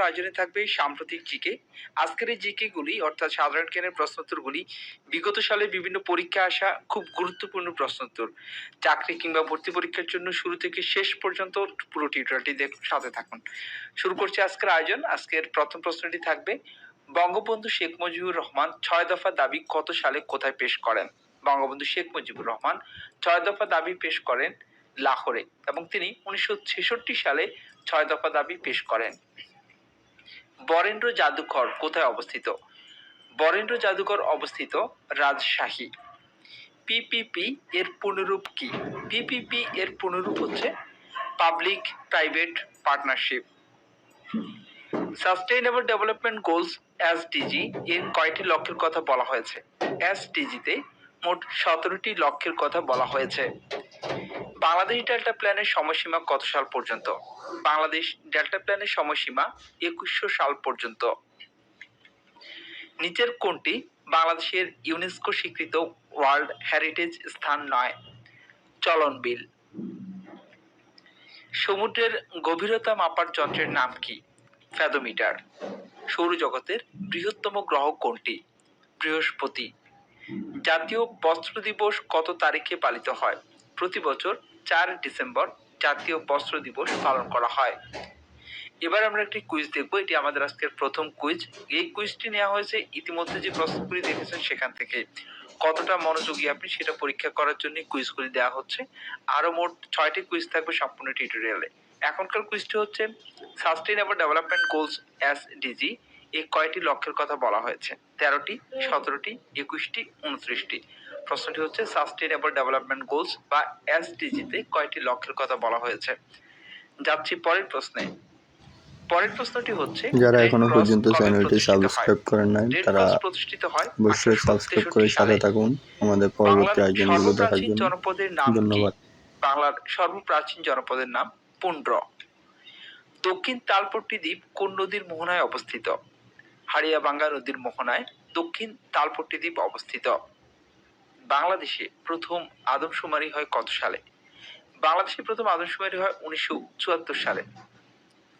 আয়োজনে থাকবে সাম্প্রতিক জিকে। আজকের এই জিকে গুলি অর্থাৎ সাধারণ জ্ঞানের প্রশ্নোত্তরগুলি বিগত সালে বিভিন্ন পরীক্ষায় আসা খুব গুরুত্বপূর্ণ প্রশ্নোত্তর। চাকরি কিংবা ভর্তি পরীক্ষার জন্য শুরু থেকে শেষ পর্যন্ত পুরো টিউটোরিয়ালটি দেখুন, সাথে থাকুন। শুরু করছি আজকের আয়োজন। আজকের প্রথম প্রশ্নটি থাকবে, বঙ্গবন্ধু শেখ মুজিবুর রহমান ৬ দফা দাবি কত সালে কোথায় পেশ করেন? বঙ্গবন্ধু শেখ মুজিবুর রহমান ৬ দফা দাবি পেশ করেন লাহোরে এবং তিনি ১৯৬৬ সালে ৬ দফা দাবি পেশ করেন। বরেন্দ্র জাদুঘর কোথায় অবস্থিত? বরেন্দ্র জাদুঘর অবস্থিত রাজশাহী। পিপিপি এর পূর্ণরূপ কি? পিপিপি এর পূর্ণরূপ হচ্ছে public private partnership. Sustainable development goals SDG এর কয়টি লক্ষ্যের কথা বলা হয়েছে? এসডিজিতে মোট 17টি লক্ষ্যের কথা বলা হয়েছে। বাংলাদেশ ডেল্টা প্ল্যানের সময়সীমা কত সাল পর্যন্ত? বাংলাদেশ ডেল্টা প্ল্যানের সময়সীমা 2100 সাল পর্যন্ত। নিচের কোনটি বাংলাদেশের ইউনেস্কো স্বীকৃত ওয়ার্ল্ড হেরিটেজ স্থান নয়? চলন বিল। সমুদ্রের গভীরতা মাপার যন্ত্রের নাম কি? ফ্যাথোমিটার। সৌরজগতের বৃহত্তম গ্রহ কোনটি? বৃহস্পতি। জাতীয় বস্ত্র দিবস কত তারিখে পালিত হয়? প্রতি বছর 4 ডিসেম্বর জাতীয় বস্ত্র দিবস পালন করা হয়। এবার আমরা একটি কুইজ দেখব। এটি আমাদের আজকের প্রথম কুইজ। এই কুইজটি নেওয়া হয়েছে ইতিমধ্যে যে প্রশ্নগুলি দেখেছেন সেখান থেকে। কতটা মনোযোগী আপনি সেটা পরীক্ষা করার জন্য কুইজগুলি দেওয়া হচ্ছে। আরো মোট 6টি কুইজ থাকবে সম্পূর্ণ টিউটোরিয়ালে। এখনকার কুইজটি হচ্ছে সাস্টেইনেবল ডেভেলপমেন্ট গোলস এসডিজি এ কয়টি লক্ষ্যের কথা বলা হয়েছে? 13টি, 17টি, 21টি, 29টি। প্রশ্নটি হচ্ছে সাস্টেইনেবল ডেভেলপমেন্ট গোলস বা এসডিজি তে কয়টি লক্ষ্যের কথা বলা হয়েছে? যাচ্ছি পরের প্রশ্নে। পরের প্রশ্নটি হচ্ছে, যারা এখনো পর্যন্ত চ্যানেলটি সাবস্ক্রাইব করেন নাই তারা প্রতিষ্ঠিত হয় অবশ্যই সাবস্ক্রাইব করে সাথে থাকুন আমাদের পরবর্তী আয়োজনগুলো দেখার জন্য। জনপদের নাম ধন্যবাদ। বাংলার সর্বপ্রাচীন জনপদের নাম পুন্ড্র। দক্ষিণ তালপট্টি দ্বীপ কোন নদীর মোহনায় অবস্থিত? হাড়িয়াভাঙ্গা নদীর মোহনায় দক্ষিণ তালপট্টি দ্বীপ অবস্থিত। বাংলাদেশে প্রথম আদমশুমারি হয় কত সালে? বাংলাদেশে প্রথম আদমশুমারি হয় 1974 সালে।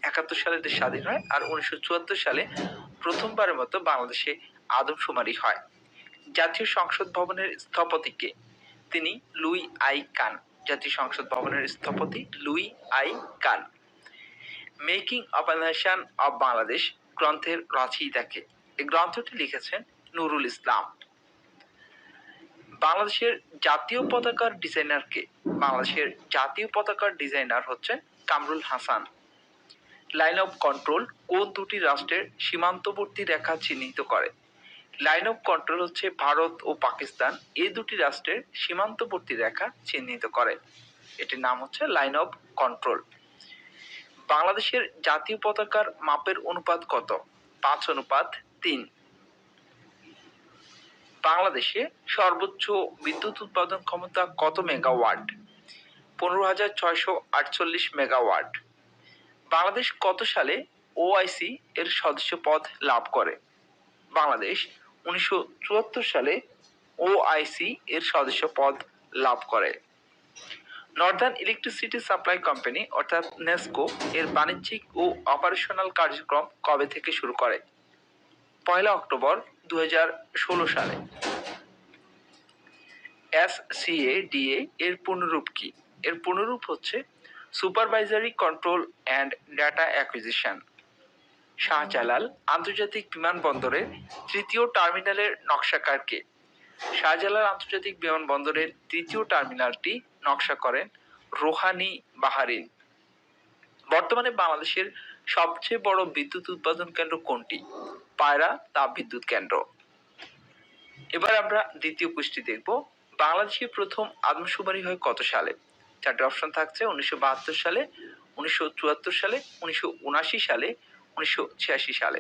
71 সালে দেশ স্বাধীন হয় আর 1974 সালে প্রথমবারের মতো বাংলাদেশে আদমশুমারি হয়। জাতীয় সংসদ ভবনের স্থপতি কে? তিনি লুই আই কান। জাতীয় সংসদ ভবনের স্থপতি Louis I Kahn. Making of a nation of Bangladesh গ্রন্থের রচয়িতা কে? এই গ্রন্থটি লিখেছেন নুরুল ইসলাম। বাংলাদেশের জাতীয় পতাকার ডিজাইনার কে? বাংলাদেশের জাতীয় পতাকার ডিজাইনার হচ্ছেন Kamrul Hasan. Line of control কোন দুটি রাষ্ট্রের সীমান্তবর্তী রেখা চিহ্নিত করে? লাইন অফ কন্ট্রোল হচ্ছে ভারত ও পাকিস্তান এই দুটি রাষ্ট্রের সীমান্তবর্তী রেখা চিহ্নিত করে। এটির নাম হচ্ছে লাইন অফ কন্ট্রোল। বাংলাদেশের জাতীয় পতাকার মাপের অনুপাত কত? 5:3। বাংলাদেশে সর্বোচ্চ বিদ্যুৎ উৎপাদন ক্ষমতা কত মেগাওয়াট? 15,648 মেগাওয়াট। বাংলাদেশ কত সালে ওআইসি এর সদস্য পদ লাভ করে? বাংলাদেশ 1974 সালে ওআইসি এর সদস্য পদ লাভ করে। নর্দার্ন ইলেকট্রিসিটি সাপ্লাই কোম্পানি অর্থাৎ নেসকো এর বাণিজ্যিক ও অপারেশনাল কার্যক্রম কবে থেকে শুরু করে? 1 অক্টোবর 2016 সালে। এসসিএডিএ এর পূর্ণরূপ কি? এর পূর্ণরূপ হচ্ছে supervisory control and data acquisition. Shahjalal আন্তর্জাতিক বিমানবন্দরের তৃতীয় টার্মিনালের নকশাকার কে? শাহজালাল আন্তর্জাতিক বিমানবন্দরের তৃতীয় টার্মিনালটি নকশা করেন রোহানি বাহারিন। বর্তমানে বাংলাদেশের সবচেয়ে বড় বিদ্যুৎ উৎপাদন কেন্দ্র কোনটি? পায়রা তাপবিদ্যুৎ কেন্দ্র। এবার আমরা দ্বিতীয় কুইজটি দেখব। বাংলাদেশে প্রথম আদমশুমারি হয় কত সালে? 4টি অপশন থাকছে 1972 সালে, 1974 সালে, 1979 সালে, 1986 সালে।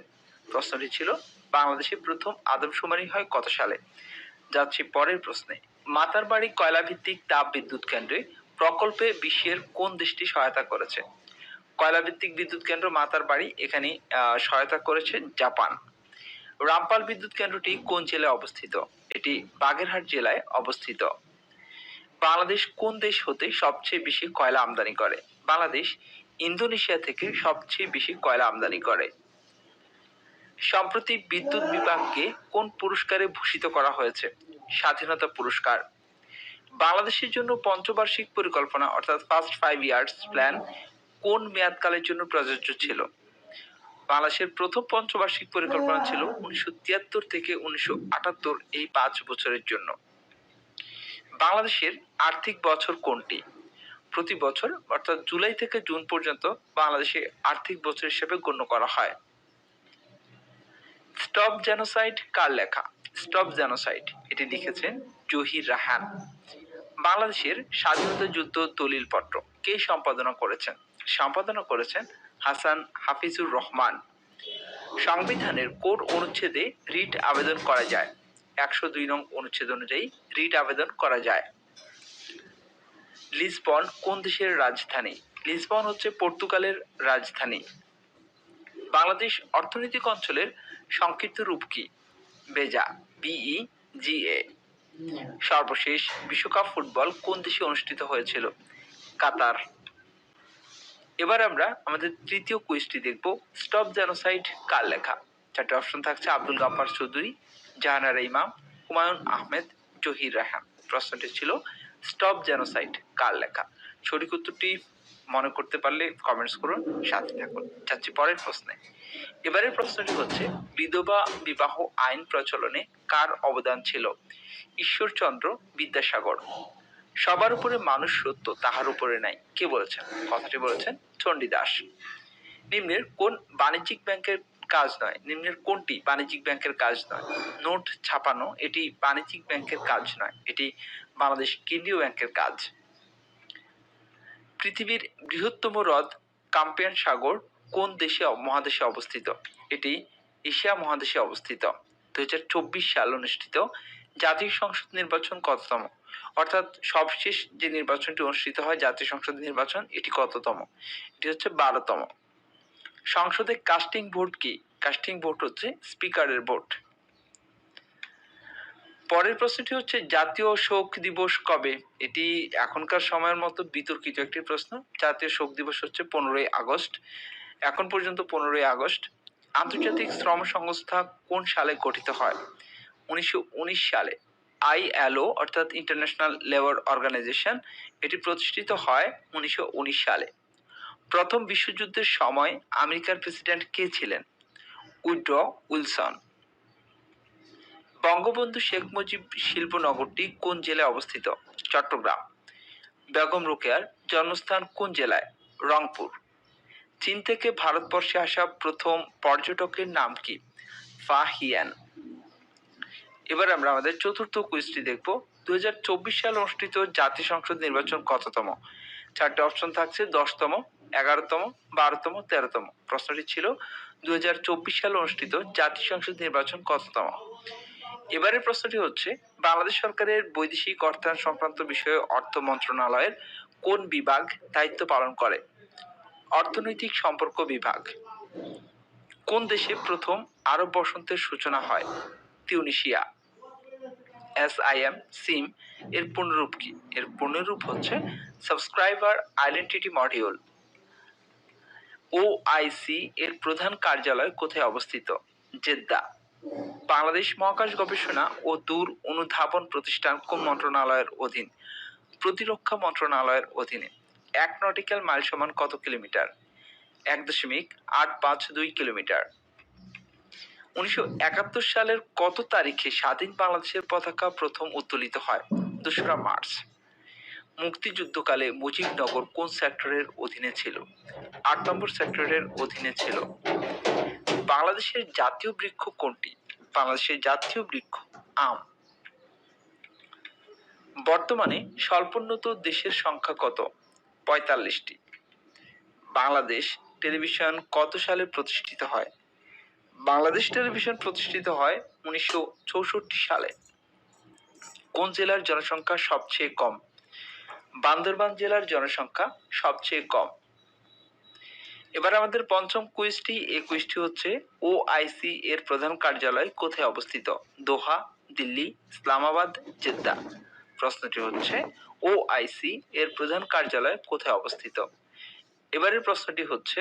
প্রশ্নটি ছিল বাংলাদেশে প্রথম আদমশুমারি হয় কত সালে? যাচ্ছি পরের প্রশ্নে। মাতারবাড়ি কয়লা ভিত্তিক তাপ বিদ্যুৎ কেন্দ্রে প্রকল্পে বিশ্বের কোন দেশটি সহায়তা করেছে? কয়লা ভিত্তিক বিদ্যুৎ কেন্দ্র মাতারবাড়ি এখানে সহায়তা করেছে জাপান। রামপাল বিদ্যুৎ কেন্দ্রটি কোন জেলায় অবস্থিত? এটি বাগেরহাট জেলায় অবস্থিত। বাংলাদেশ কোন দেশ হতে সবচেয়ে বেশি কয়লা আমদানি করে? বাংলাদেশ ইন্দোনেশিয়া থেকে সবচেয়ে বেশি কয়লা আমদানি করে। সম্প্রতি বিদ্যুৎ বিভাগকে কোন পুরস্কারে ভূষিত করা হয়েছে? স্বাধীনতা পুরস্কার। বাংলাদেশের জন্য পঞ্চবার্ষিক পরিকল্পনা অর্থাৎ ফার্স্ট 5 ইয়ার্স প্ল্যান কোন মেয়াদকালের জন্য প্রযোজ্য ছিল? বাংলাদেশের প্রথম পঞ্চবার্ষিক পরিকল্পনা ছিল 1973 থেকে 1978, এই 5 বছরের জন্য। বাংলাদেশের আর্থিক বছর কোনটি? প্রতি বছর অর্থাৎ জুলাই থেকে জুন পর্যন্ত বাংলাদেশে আর্থিক বছর হিসেবে গণ্য করা হয়। স্টপ জেনোসাইড কার লেখা? স্টপ জেনোসাইড এটি লিখেছেন জহির রায়হান। বাংলাদেশের স্বাধীনতা যুদ্ধ দলিলপত্র কে সম্পাদনা করেছেন? সম্পাদনা করেছেন হাসান হাফিজুর রহমান। সংবিধানের কোন অনুচ্ছেদে রিট আবেদন করা যায়? 102 নং অনুচ্ছেদ অনুযায়ী রিট আবেদন করা যায়। লিসবন কোন দেশের রাজধানী? লিসবন হচ্ছে পর্তুগালের রাজধানী। বাংলাদেশ অর্থনৈতিক অঞ্চলের সংক্ষিপ্ত রূপ কি? বেজা, BEGA। সর্বশেষ বিশ্বকাপ ফুটবল কোন দেশে অনুষ্ঠিত হয়েছিল? কাতার। এবার আমরা আমাদের তৃতীয় কুইজটি দেখব, স্টপ জেনোসাইড কার লেখা? 4টে অপশন থাকছে আব্দুল গাফফার চৌধুরী, জাহানারা ইমাম, হুমায়ুন আহমেদ, জহির রায়হান। প্রশ্নটি ছিল স্টপ জেনোসাইড কার লেখা? সঠিক উত্তরটি মনে করতে পারলে কমেন্টস করুন, সাথে থাকুন। যাচ্ছি পরের প্রশ্নে। এবারের প্রশ্নটি হচ্ছে, বিধবা বিবাহ আইন প্রচলনে কার অবদান ছিল? ঈশ্বরচন্দ্র বিদ্যাসাগর। সবার উপরে মানুষ সত্য, তাহার উপরে নাই, কে বলেছেন? কথাটি বলেছেন চণ্ডীদাস। নিম্নের কোন বাণিজ্যিক ব্যাংকের কাজ নয়? নিম্নের কোনটি বাণিজ্যিক ব্যাংকের কাজ নয়? নোট ছাপানো এটি বাণিজ্যিক ব্যাংকের কাজ নয়, এটি বাংলাদেশ কেন্দ্রীয় ব্যাংকের কাজ। পৃথিবীর বৃহত্তম হ্রদ কাস্পিয়ান সাগর কোন দেশে মহাদেশে অবস্থিত? এটি এশিয়া মহাদেশে অবস্থিত। 2024 সাল অনুষ্ঠিত জাতীয় সংসদ নির্বাচন কততম? অর্থাৎ সবশেষ যে নির্বাচনটি অনুষ্ঠিত হয় জাতীয় সংসদ নির্বাচন, এটি কততম? এটি হচ্ছে 12তম। সংসদে কাস্টিং ভোট কি? কাস্টিং ভোট হচ্ছে স্পিকারের ভোট। পরের প্রশ্নটি হচ্ছে, জাতীয় শোক দিবস কবে? এটি এখনকার সময়ের মতো বিতর্কিত একটি প্রশ্ন। জাতীয় শোক দিবস হচ্ছে 15ই আগস্ট। এখন পর্যন্ত 15ই আগস্ট। আন্তর্জাতিক শ্রম সংস্থা কোন সালে গঠিত হয়? 1919 সালে। ILO অর্থাৎ ইন্টারন্যাশনাল লেবার অর্গানাইজেশন, এটি প্রতিষ্ঠিত হয় 1919 সালে। প্রথম বিশ্বযুদ্ধের সময় আমেরিকার প্রেসিডেন্ট কে ছিলেন? Woodrow Wilson. বঙ্গবন্ধু শেখ মুজিব শিল্পনগরটি কোন জেলায় অবস্থিত? চট্টগ্রাম। বেগম রোকেয়ার জন্মস্থান কোন জেলায়? রংপুর। চীন থেকে ভারতবর্ষে আসা প্রথম পর্যটকের নাম কি? ফাহিয়ান। এবার আমরা আমাদের চতুর্থ কুইজটি দেখব, 2024 সালে অনুষ্ঠিত জাতীয় সংসদ নির্বাচন কততম? 4টে অপশন থাকছে 10তম, 11তম, 12তম, 13তম। প্রশ্নটি ছিল 2024 সালে অনুষ্ঠিত জাতীয় সংসদ নির্বাচন কততম? এবারের প্রশ্নটি হচ্ছে, বাংলাদেশ সরকারের বৈদেশিক অর্থায়ন সংক্রান্ত বিষয়ে অর্থ মন্ত্রণালয়ের কোন বিভাগ দায়িত্ব পালন করে? অর্থনৈতিক সম্পর্ক বিভাগ। কোন দেশে প্রথম আরব বসন্তের সূচনা হয়? তিউনিসিয়া। SIM এর পূর্ণরূপ কি? এর পূর্ণরূপ হচ্ছে সাবস্ক্রাইবার আইডেন্টিটি মডিউল। OIC এর প্রধান কার্যালয় কোথায় অবস্থিত? জেদ্দা। বাংলাদেশ মহাকাশ গবেষণা ও দূর অনুধাবন প্রতিষ্ঠান কোন মন্ত্রণালয়ের অধীন? প্রতিরক্ষা মন্ত্রণালয়ের অধীনে। 1 নটিক্যাল মাইল সমান কত কিলোমিটার? 1.852 কিলোমিটার। 1971 সালের কত তারিখে স্বাধীন বাংলাদেশের পতাকা প্রথম উত্তোলিত হয়? 2রা মার্চ। মুক্তিযুদ্ধকালে মুজিবনগর কোন সেক্টরের অধীনে ছিল? 8 নম্বর সেক্টরের অধীনে ছিল। বাংলাদেশের জাতীয় বৃক্ষ কোনটি? বাংলাদেশের জাতীয় বৃক্ষ আম। বর্তমানে স্বল্পোন্নত দেশের সংখ্যা কত? 45টি। বাংলাদেশ টেলিভিশন কত সালে প্রতিষ্ঠিত হয়? বাংলাদেশ টেলিভিশন প্রতিষ্ঠিত হয় 1964 সালে। কোন জেলার জনসংখ্যা সবচেয়ে কম? বান্দরবান জেলার জনসংখ্যা সবচেয়ে কম। এবার আমাদের পঞ্চম কুইজটি, এই কুইজটি হচ্ছে, OIC এর প্রধান কার্যালয় কোথায় অবস্থিত? দোহা, দিল্লি, ইসলামাবাদ, জেদ্দা। প্রশ্নটি হচ্ছে, OIC এর প্রধান কার্যালয় কোথায় অবস্থিত? এবারের প্রশ্নটি হচ্ছে,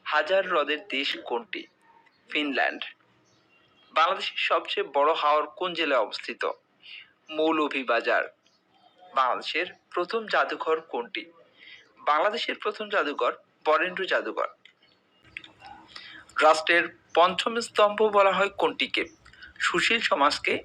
হাজার হ্রদের দেশ কোনটি? ফিনল্যান্ড। বাংলাদেশের সবচেয়ে বড় হাওর কোন জেলায় অবস্থিত? মৌলভীবাজার। বাংলাদেশের প্রথম জাদুঘর কোনটি? বাংলাদেশের প্রথম জাদুঘর বরেন্দ্র জাদুঘর। রাষ্ট্রের পঞ্চম স্তম্ভ বলা হয় কোনটিকে? সুশীল সমাজকে।